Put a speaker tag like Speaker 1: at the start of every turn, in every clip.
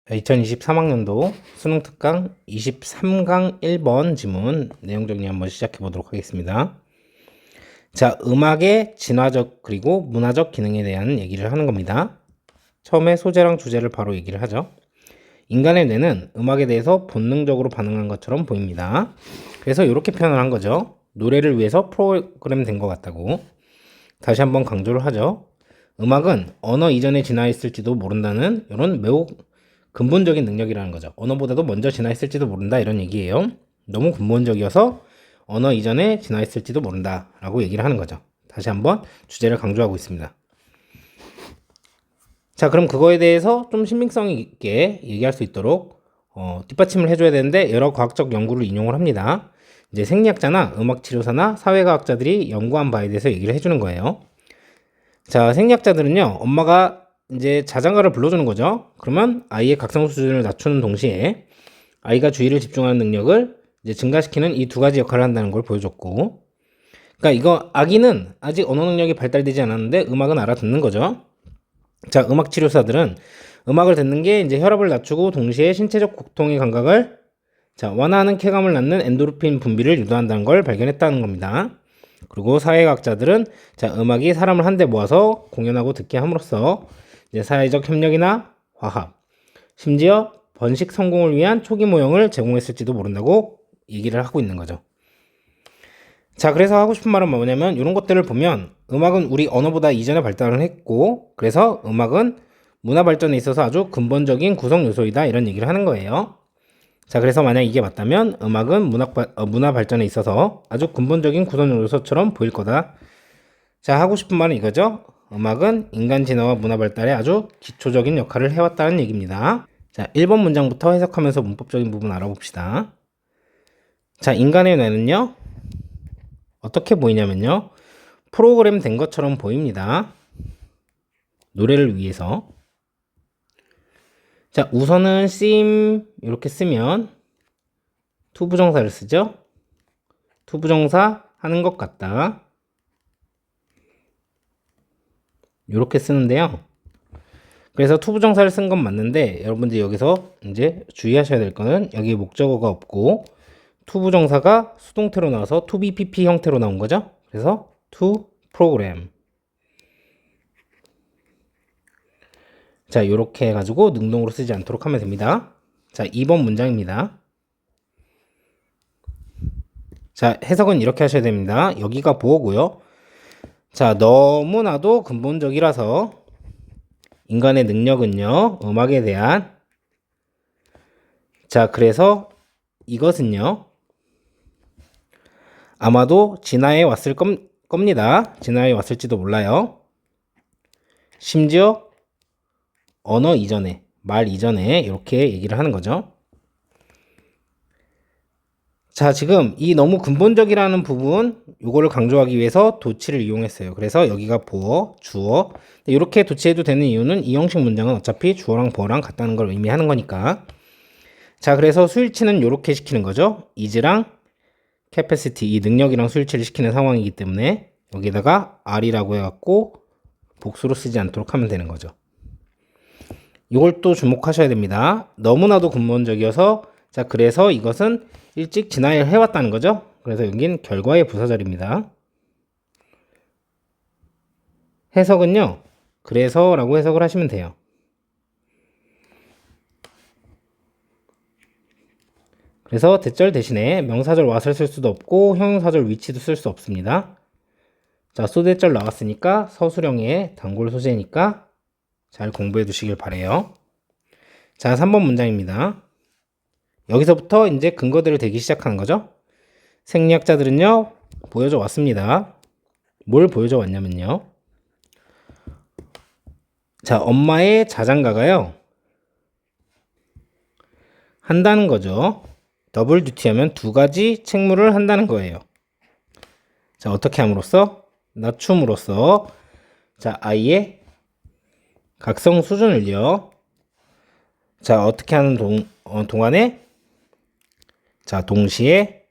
Speaker 1: 2023학년도 수능 특강 23강 1번 지문 내용 정리 한번 시작해 보도록 하겠습니다. 자, 음악의 진화적 그리고 문화적 기능에 대한 얘기를 하는 겁니다. 처음에 소재랑 주제를 바로 얘기를 하죠. 인간의 뇌는 음악에 대해서 본능적으로 반응한 것처럼 보입니다. 그래서 이렇게 표현을 한 거죠. 노래를 위해서 프로그램 된 것 같다고. 다시 한번 강조를 하죠. 음악은 언어 이전에 진화했을지도 모른다는 이런 매우 근본적인 능력이라는 거죠. 언어보다도 먼저 진화했을지도 모른다 이런 얘기예요. 너무 근본적이어서 언어 이전에 진화했을지도 모른다 라고 얘기를 하는 거죠. 다시 한번 주제를 강조하고 있습니다. 자, 그럼 그거에 대해서 좀 신빙성 있게 얘기할 수 있도록 뒷받침을 해줘야 되는데 여러 과학적 연구를 인용을 합니다. 이제 생리학자나 음악치료사나 사회과학자들이 연구한 바에 대해서 얘기를 해주는 거예요. 자, 생리학자들은요, 엄마가 이제 자장가를 불러주는 거죠. 그러면 아이의 각성 수준을 낮추는 동시에 아이가 주의를 집중하는 능력을 이제 증가시키는 이 두 가지 역할을 한다는 걸 보여줬고, 그러니까 이거 아기는 아직 언어 능력이 발달되지 않았는데 음악은 알아듣는 거죠. 자, 음악 치료사들은 음악을 듣는 게 이제 혈압을 낮추고 동시에 신체적 고통의 감각을 완화하는 쾌감을 낳는 엔도르핀 분비를 유도한다는 걸 발견했다는 겁니다. 그리고 사회학자들은 음악이 사람을 한데 모아서 공연하고 듣게 함으로써 이제 사회적 협력이나 화합, 심지어 번식 성공을 위한 초기 모형을 제공했을지도 모른다고 얘기를 하고 있는 거죠. 자, 그래서 하고 싶은 말은 뭐냐면 이런 것들을 보면 음악은 우리 언어보다 이전에 발달을 했고, 그래서 음악은 문화 발전에 있어서 아주 근본적인 구성 요소이다 이런 얘기를 하는 거예요. 자, 그래서 만약 이게 맞다면 음악은 문화 발전에 있어서 아주 근본적인 구성 요소처럼 보일 거다. 자, 하고 싶은 말은 이거죠. 음악은 인간 진화와 문화 발달에 아주 기초적인 역할을 해왔다는 얘기입니다. 자, 1번 문장부터 해석하면서 문법적인 부분 알아봅시다. 자, 인간의 뇌는요, 어떻게 보이냐면요, 프로그램 된 것처럼 보입니다. 노래를 위해서. 자, 우선은 seem 이렇게 쓰면 투부정사를 쓰죠. 투부정사 하는 것 같다. 이렇게 쓰는데요. 그래서 투부정사를 쓴 건 맞는데 여러분들 여기서 이제 주의하셔야 될 거는 여기 목적어가 없고 투부정사가 수동태로 나와서 to be pp 형태로 나온 거죠. 그래서 to program. 자, 요렇게 해가지고 능동으로 쓰지 않도록 하면 됩니다. 자, 2번 문장입니다. 자, 해석은 이렇게 하셔야 됩니다. 여기가 보어고요. 자, 너무나도 근본적이라서 인간의 능력은요, 음악에 대한, 자, 그래서 이것은요, 아마도 진화해 왔을 겁니다. 진화해 왔을지도 몰라요. 심지어 언어 이전에, 말 이전에 이렇게 얘기를 하는 거죠. 자, 지금 이 너무 근본적이라는 부분, 요거를 강조하기 위해서 도치를 이용했어요. 그래서 여기가 보어, 주어. 이렇게 도치해도 되는 이유는 이 형식 문장은 어차피 주어랑 보어랑 같다는 걸 의미하는 거니까. 자, 그래서 수일치는 이렇게 시키는 거죠. is랑 capacity, 이 능력이랑 수일치를 시키는 상황이기 때문에 여기다가 are이라고 해갖고 복수로 쓰지 않도록 하면 되는 거죠. 이걸 또 주목하셔야 됩니다. 너무나도 근본적이어서, 자, 그래서 이것은 일찍 진화를 해왔다는 거죠. 그래서 여긴 결과의 부사절입니다. 해석은요, 그래서 라고 해석을 하시면 돼요. 그래서 대절 대신에 명사절 what을 쓸 수도 없고 형용사절 which도 쓸 수 없습니다. 자, 소대절 나왔으니까 서술형의 단골 소재니까 잘 공부해 두시길 바래요. 자, 3번 문장입니다. 여기서부터 이제 근거들을 대기 시작하는 거죠. 생리학자들은요, 보여줘 왔습니다. 뭘 보여줘 왔냐면요. 자, 엄마의 자장가가요, 한다는 거죠. 더블 듀티 하면 두 가지 책무를 한다는 거예요. 자, 어떻게 함으로써? 낮춤으로써. 자, 아이의 각성 수준을요. 자, 어떻게 하는 동안에? 자, 동시에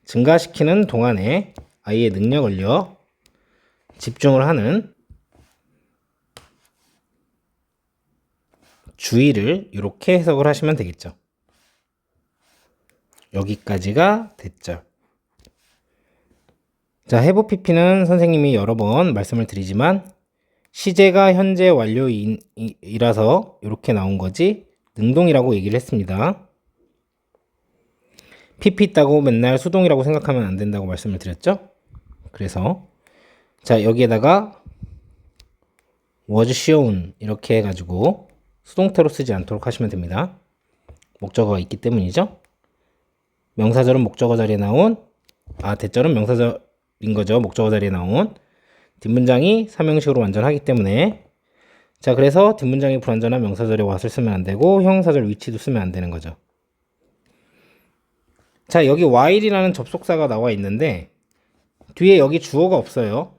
Speaker 1: 증가시키는 동안에 아이의 능력을요, 집중을 하는 주의를 이렇게 해석을 하시면 되겠죠. 여기까지가 대절. 자, have pp는 선생님이 여러 번 말씀을 드리지만 시제가 현재 완료이라서 이렇게 나온 거지 능동이라고 얘기를 했습니다. pp 있다고 맨날 수동이라고 생각하면 안 된다고 말씀을 드렸죠. 그래서 자, 여기에다가 was shown 이렇게 해가지고 수동태로 쓰지 않도록 하시면 됩니다. 목적어가 있기 때문이죠. 명사절은 목적어 자리에 나온, 대절은 명사절인 거죠. 목적어 자리에 나온 뒷문장이 삼형식으로 완전하기 때문에, 자, 그래서 뒷문장이 불완전한 명사절에 what을 쓰면 안 되고 형용사절 위치도 쓰면 안 되는 거죠. 자, 여기 while이라는 접속사가 나와 있는데 뒤에 여기 주어가 없어요.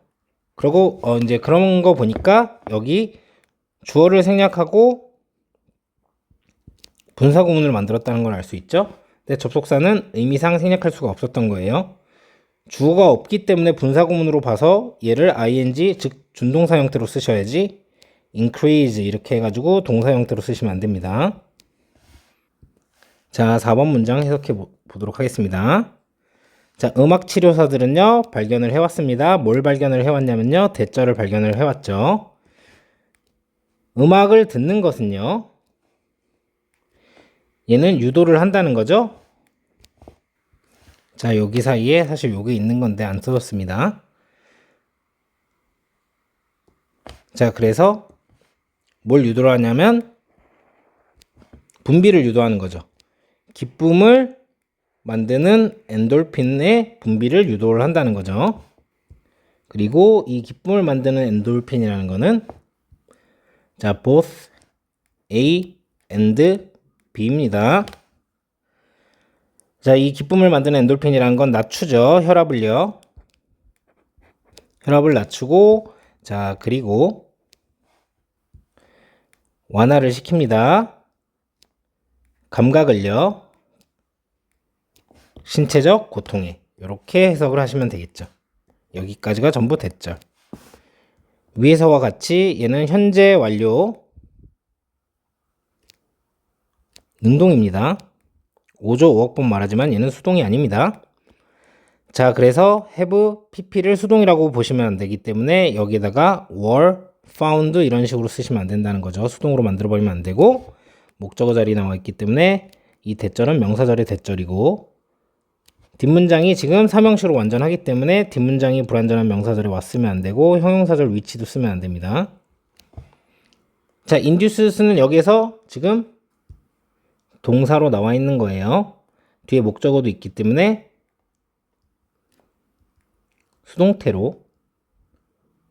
Speaker 1: 그리고 이제 그런 거 보니까 여기 주어를 생략하고 분사 구문을 만들었다는 걸 알 수 있죠. 근데 접속사는 의미상 생략할 수가 없었던 거예요. 주어가 없기 때문에 분사 구문으로 봐서 얘를 ing, 즉 준동사 형태로 쓰셔야지 increase 이렇게 해가지고 동사 형태로 쓰시면 안 됩니다. 자, 4번 문장 해석해 보도록 하겠습니다. 자, 음악 치료사들은요, 발견을 해왔습니다. 뭘 발견을 해왔냐면요, 대절을 발견을 해왔죠. 음악을 듣는 것은요, 얘는 유도를 한다는 거죠. 자, 여기 사이에 사실 여기 있는 건데 안 써졌습니다. 자, 그래서 뭘 유도를 하냐면 분비를 유도하는 거죠. 기쁨을 만드는 엔돌핀의 분비를 유도를 한다는 거죠. 그리고 이 기쁨을 만드는 엔돌핀이라는 거는 자, both A and B입니다. 자, 이 기쁨을 만드는 엔돌핀이라는 건 낮추죠. 혈압을 낮추고, 자, 그리고 완화를 시킵니다. 감각을요, 신체적 고통에, 이렇게 해석을 하시면 되겠죠. 여기까지가 전부 대절. 위에서와 같이 얘는 현재 완료 능동입니다. 5조 5억 번 말하지만 얘는 수동이 아닙니다. 자, 그래서 have pp를 수동이라고 보시면 안 되기 때문에 여기에다가 were found 이런 식으로 쓰시면 안 된다는 거죠. 수동으로 만들어 버리면 안 되고, 목적어 자리에 나와 있기 때문에 이 대절은 명사절의 대절이고, 뒷문장이 지금 삼형식으로 완전하기 때문에 뒷문장이 불완전한 명사절에 왔으면 안 되고 형용사절 위치도 쓰면 안 됩니다. 자, induce는 여기에서 지금 동사로 나와 있는 거예요. 뒤에 목적어도 있기 때문에 수동태로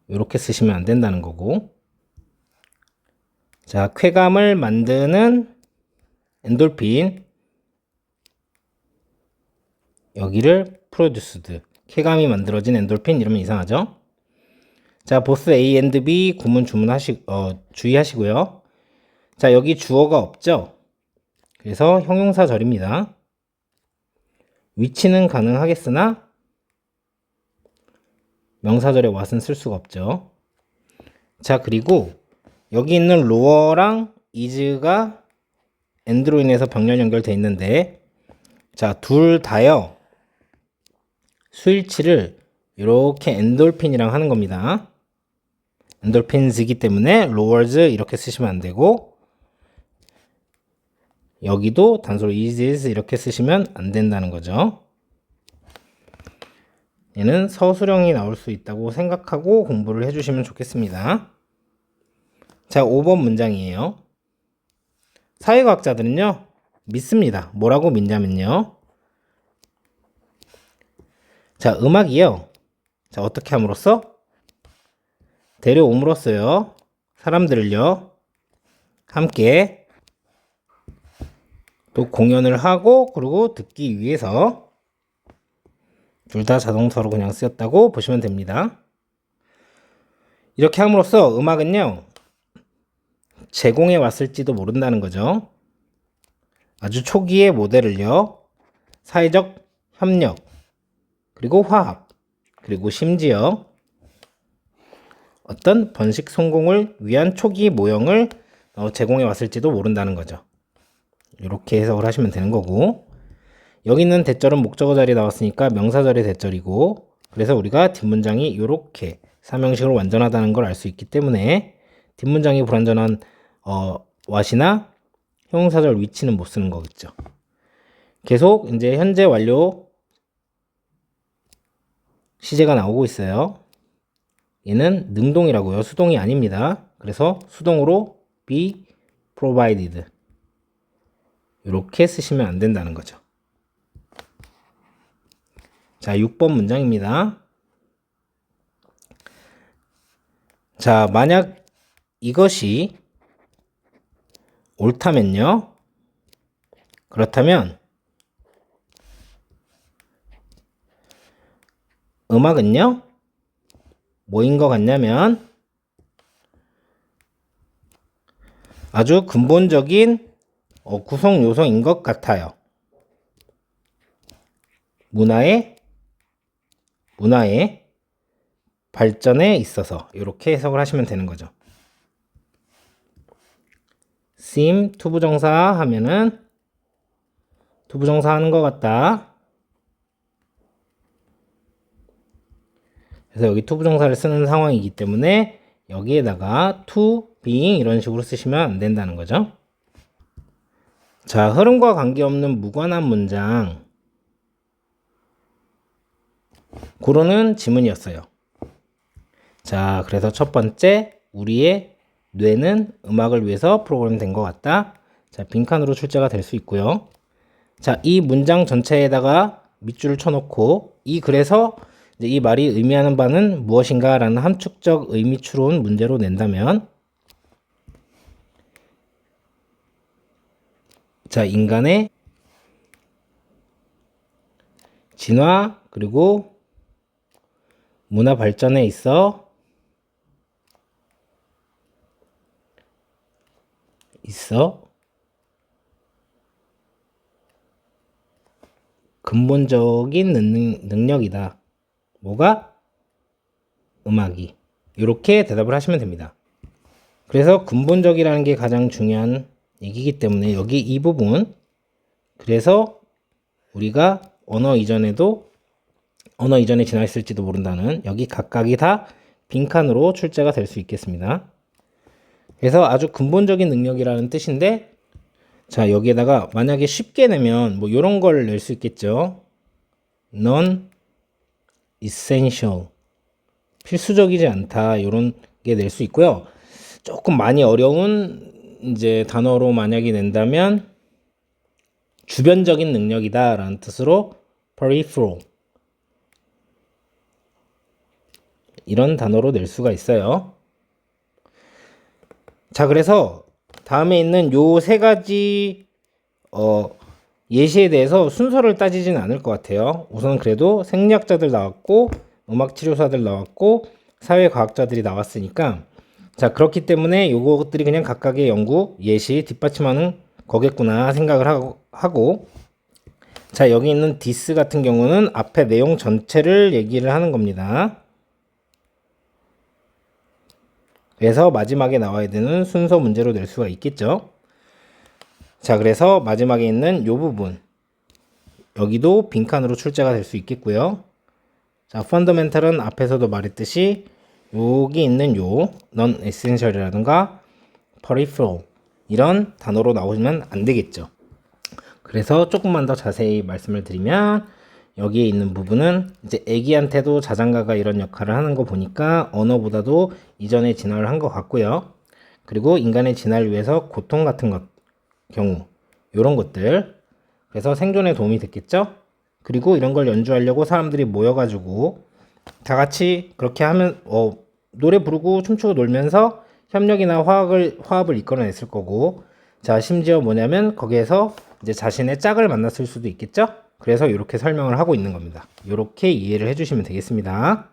Speaker 1: 이렇게 쓰시면 안 된다는 거고, 자, 쾌감을 만드는 엔돌핀, 여기를 produced, 쾌감이 만들어진 엔돌핀 이러면 이상하죠. 자, both A and B 구문 주의하시고요. 자, 여기 주어가 없죠. 그래서 형용사절입니다. 위치는 가능하겠으나 명사절에 what은 쓸 수가 없죠. 자, 그리고 여기 있는 lower랑 is가 and로 인해서 병렬 연결되어 있는데, 자, 둘 다요, 수일치를 이렇게 엔돌핀이랑 하는 겁니다. 엔돌핀즈이기 때문에 lowers 이렇게 쓰시면 안 되고, 여기도 단서로 is 이렇게 쓰시면 안 된다는 거죠. 얘는 서술형이 나올 수 있다고 생각하고 공부를 해주시면 좋겠습니다. 자, 5번 문장이에요. 사회과학자들은요, 믿습니다. 뭐라고 믿냐면요, 자, 음악이요, 자, 어떻게 함으로써? 데려옴으로써요, 사람들을요, 함께 또 공연을 하고, 그리고 듣기 위해서, 둘 다 자동사로 그냥 쓰였다고 보시면 됩니다. 이렇게 함으로써 음악은요, 제공해 왔을지도 모른다는 거죠. 아주 초기의 모델을요, 사회적 협력, 그리고 화합, 그리고 심지어 어떤 번식 성공을 위한 초기 모형을 제공해 왔을지도 모른다는 거죠. 이렇게 해석을 하시면 되는 거고, 여기는 대절은 목적어 자리에 나왔으니까 명사절의 대절이고, 그래서 우리가 뒷문장이 이렇게 삼형식으로 완전하다는 걸 알 수 있기 때문에 뒷문장이 불완전한 what이나 형용사절 위치는 못 쓰는 거겠죠. 계속 이제 현재 완료 시제가 나오고 있어요. 얘는 능동이라고요. 수동이 아닙니다. 그래서 수동으로 be provided 이렇게 쓰시면 안 된다는 거죠. 자, 6번 문장입니다. 자, 만약 이것이 옳다면요. 그렇다면 음악은요? 뭐인 것 같냐면 아주 근본적인 구성 요소인 것 같아요. 문화의 발전에 있어서 이렇게 해석을 하시면 되는 거죠. seem 투부정사 하면은 투부정사 하는 것 같다. 그래서 여기 투부정사를 쓰는 상황이기 때문에 여기에다가 to, being 이런 식으로 쓰시면 안 된다는 거죠. 자, 흐름과 관계없는 무관한 문장. 고르는 지문이었어요. 자, 그래서 첫 번째, 우리의 뇌는 음악을 위해서 프로그램된 것 같다. 자, 빈칸으로 출제가 될 수 있고요. 자, 이 문장 전체에다가 밑줄을 쳐놓고 그래서 이제 이 말이 의미하는 바는 무엇인가 라는 함축적 의미 추론 문제로 낸다면, 자, 인간의 진화 그리고 문화 발전에 있어 근본적인 능력이다. 뭐가? 음악이. 이렇게 대답을 하시면 됩니다. 그래서 근본적이라는 게 가장 중요한 얘기이기 때문에 여기 이 부분, 그래서 우리가 언어 이전에 진화했을지도 모른다는 여기 각각이 다 빈칸으로 출제가 될 수 있겠습니다. 그래서 아주 근본적인 능력이라는 뜻인데, 자, 여기에다가 만약에 쉽게 내면 뭐 이런 걸 낼 수 있겠죠. non essential, 필수적이지 않다, 이런 게 낼 수 있고요. 조금 많이 어려운 이제 단어로 만약에 낸다면 주변적인 능력이다 라는 뜻으로 peripheral, 이런 단어로 낼 수가 있어요. 자, 그래서 다음에 있는 요 세 가지 예시에 대해서 순서를 따지진 않을 것 같아요. 우선 그래도 생리학자들 나왔고 음악치료사들 나왔고 사회과학자들이 나왔으니까, 자, 그렇기 때문에 요것들이 그냥 각각의 연구 예시 뒷받침하는 거겠구나 생각을 하고, 자, 여기 있는 this 같은 경우는 앞에 내용 전체를 얘기를 하는 겁니다. 그래서 마지막에 나와야 되는 순서 문제로 낼 수가 있겠죠. 자, 그래서 마지막에 있는 요 부분, 여기도 빈칸으로 출제가 될 수 있겠고요. 자, fundamental은 앞에서도 말했듯이 여기 있는 요 non-essential이라든가 peripheral 이런 단어로 나오시면 안 되겠죠. 그래서 조금만 더 자세히 말씀을 드리면, 여기에 있는 부분은 이제 애기한테도 자장가가 이런 역할을 하는 거 보니까 언어보다도 이전에 진화를 한 것 같고요. 그리고 인간의 진화를 위해서 고통 같은 경우 이런 것들, 그래서 생존에 도움이 됐겠죠. 그리고 이런 걸 연주하려고 사람들이 모여가지고 다 같이 그렇게 하면 노래 부르고 춤추고 놀면서 협력이나 화합을 이끌어냈을 거고, 자, 심지어 뭐냐면 거기에서 이제 자신의 짝을 만났을 수도 있겠죠. 그래서 이렇게 설명을 하고 있는 겁니다. 이렇게 이해를 해주시면 되겠습니다.